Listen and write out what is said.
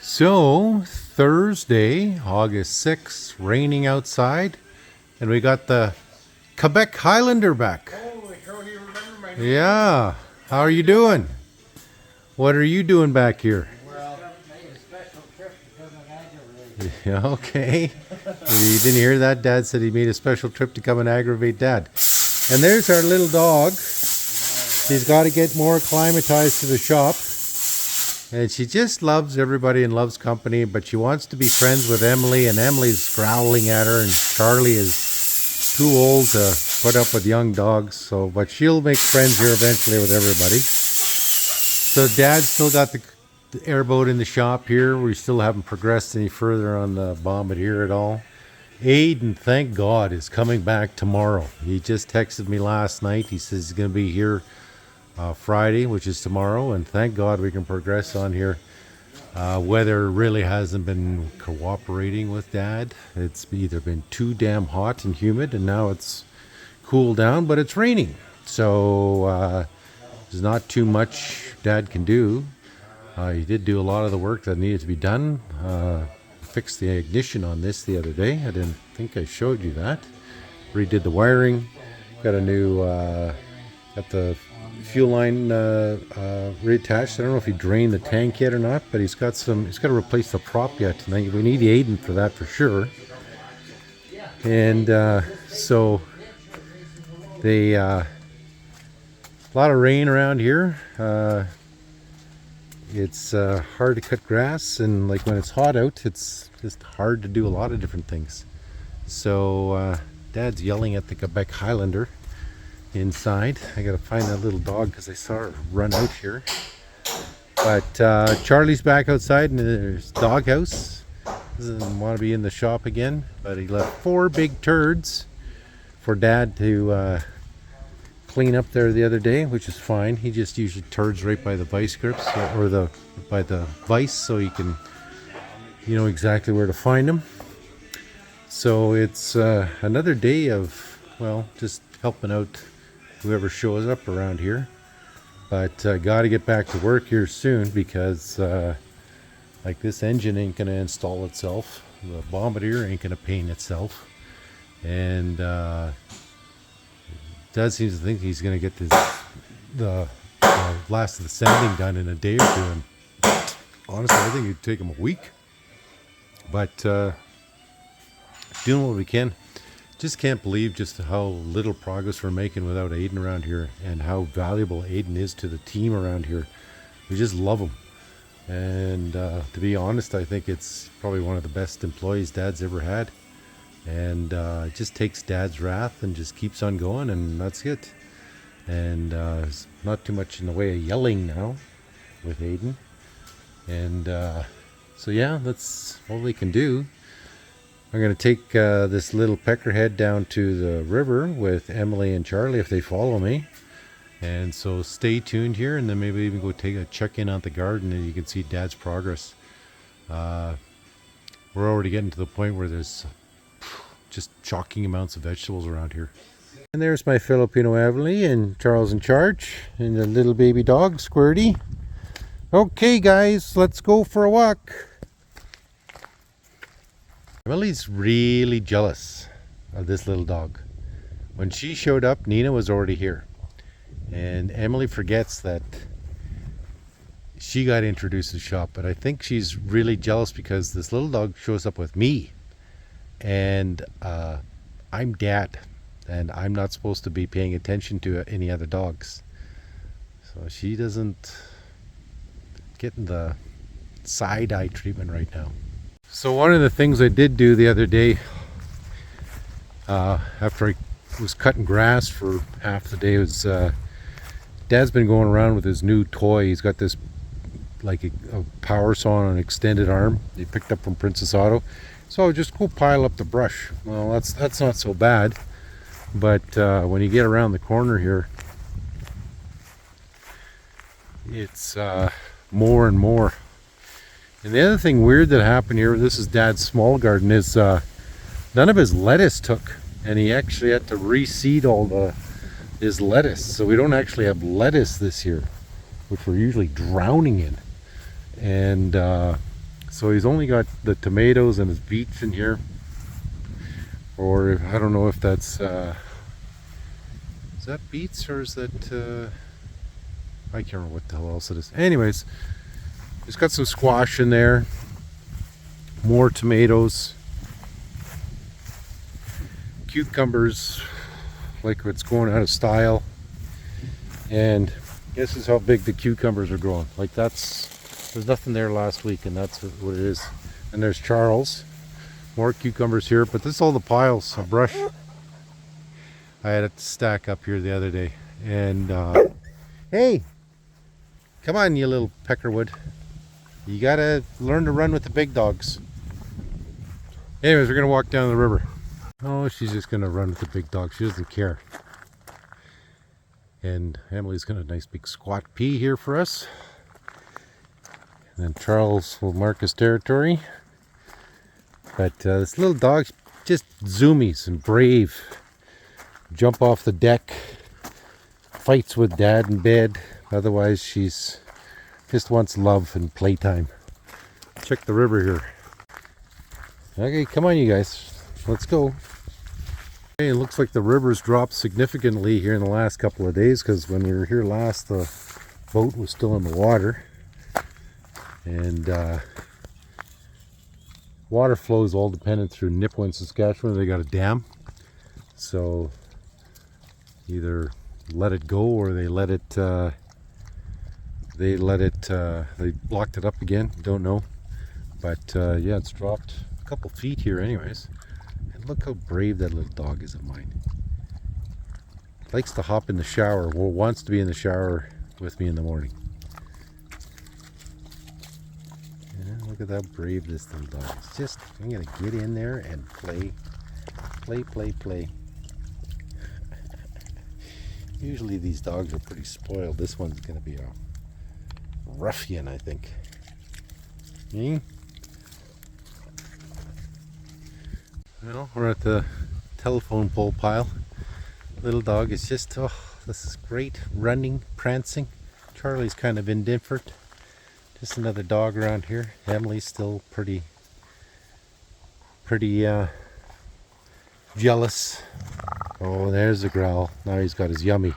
So, Thursday, August 6th, raining outside, and we got the Quebec Highlander back. Holy cow, you remember my name? Yeah, how are you doing? What are you doing back here? Well, made a special trip to come and aggravate. Yeah, okay. You didn't hear that? Dad said he made a special trip to come and aggravate Dad. And there's our little dog. She's got to get more acclimatized to the shop. And she just loves everybody and loves company, but she wants to be friends with Emily, and Emily's growling at her, and Charlie is too old to put up with young dogs. So, but she'll make friends here eventually with everybody. So Dad's still got the airboat in the shop here. We still haven't progressed any further on the Bombardier at all. Aidan, thank God, is coming back tomorrow. He just texted me last night. He says he's going to be here Friday, which is tomorrow, and thank God we can progress on here. Weather really hasn't been cooperating with Dad. It's either been too damn hot and humid, and now it's cooled down, but it's raining. So there's not too much Dad can do. He did do a lot of the work that needed to be done. Fixed the ignition on this the other day. I didn't think I showed you that. Redid the wiring. Got a new, got the fuel line reattached. I don't know if he drained the tank yet or not, but he's got to replace the prop yet tonight. We need the Aidan for that for sure. And so they a lot of rain around here. It's hard to cut grass, and like when it's hot out, it's just hard to do a lot of different things. So Dad's yelling at the Quebec Highlander inside. I gotta find that little dog because I saw her run out here. But Charlie's back outside in his doghouse. Doesn't want to be in the shop again, but he left 4 big turds for Dad to clean up there the other day, which is fine. He just usually turds right by the vice grips, or by the vice, so you know exactly where to find them. So it's another day of, well, just helping out whoever shows up around here. But got to get back to work here soon, because like this engine ain't gonna install itself, the Bombardier ain't gonna paint itself, and Dad seems to think he's gonna get the last of the sanding done in a day or two, and honestly I think it'd take him a week. But doing what we can. Just can't believe just how little progress we're making without Aidan around here, and how valuable Aidan is to the team around here. We just love him, and to be honest, I think it's probably one of the best employees Dad's ever had. And it just takes Dad's wrath and just keeps on going, and that's it. And there's not too much in the way of yelling now with Aidan. And so yeah, that's all we can do. I'm going to take this little peckerhead down to the river with Emily and Charlie if they follow me. And so stay tuned here, and then maybe even go take a check in on the garden, and you can see Dad's progress. We're already getting to the point where there's just shocking amounts of vegetables around here. And there's my Filipino Emily and Charles in charge, and the little baby dog, Squirty. Okay guys, let's go for a walk. Emily's really jealous of this little dog. When she showed up, Nina was already here. And Emily forgets that she got introduced to the shop, but I think she's really jealous because this little dog shows up with me. And I'm Dad, and I'm not supposed to be paying attention to any other dogs. So she doesn't get the side-eye treatment right now. So one of the things I did do the other day, after I was cutting grass for half the day, was Dad's been going around with his new toy. He's got this like a power saw on an extended arm he picked up from Princess Auto. So just go pile up the brush. Well, that's not so bad, but when you get around the corner here, it's more and more. And the other thing weird that happened here, this is Dad's small garden, is none of his lettuce took, and he actually had to reseed all his lettuce. So we don't actually have lettuce this year, which we're usually drowning in. And So he's only got the tomatoes and his beets in here. Or I don't know if that's is that beets or is that I can't remember what the hell else it is. Anyways, he's got some squash in there, more tomatoes, cucumbers, like it's going out of style. And this is how big the cucumbers are growing. Like there's nothing there last week, and that's what it is. And there's Charles, more cucumbers here, but this is all the piles of brush I had it stack up here the other day. And hey, come on, you little peckerwood. You gotta learn to run with the big dogs. Anyways, we're gonna walk down the river. Oh, she's just gonna run with the big dog. She doesn't care. And Emily's got a nice big squat pea here for us. And then Charles will mark his territory. But this little dog, just zoomies and brave. Jump off the deck. Fights with dad in bed. Otherwise, she's just wants love and playtime. Check the river here. Okay, come on, you guys. Let's go. Okay, it looks like the river's dropped significantly here in the last couple of days, because when we were here last, the boat was still in the water. And water flow is all dependent through Nipawin, Saskatchewan. They got a dam. So either let it go or they blocked it up again. Don't know. But yeah, it's dropped a couple feet here anyways. And look how brave that little dog is of mine. Likes to hop in the shower, or wants to be in the shower with me in the morning. Yeah, look at how brave this little dog is. Just, I'm gonna get in there and play. Play. Usually these dogs are pretty spoiled. This one's gonna be a ruffian, I think. Me? Well, we're at the telephone pole pile. Little dog is just, oh, this is great. Running, prancing. Charlie's kind of indifferent. Just another dog around here. Emily's still pretty jealous. Oh, there's the growl. Now he's got his yummy.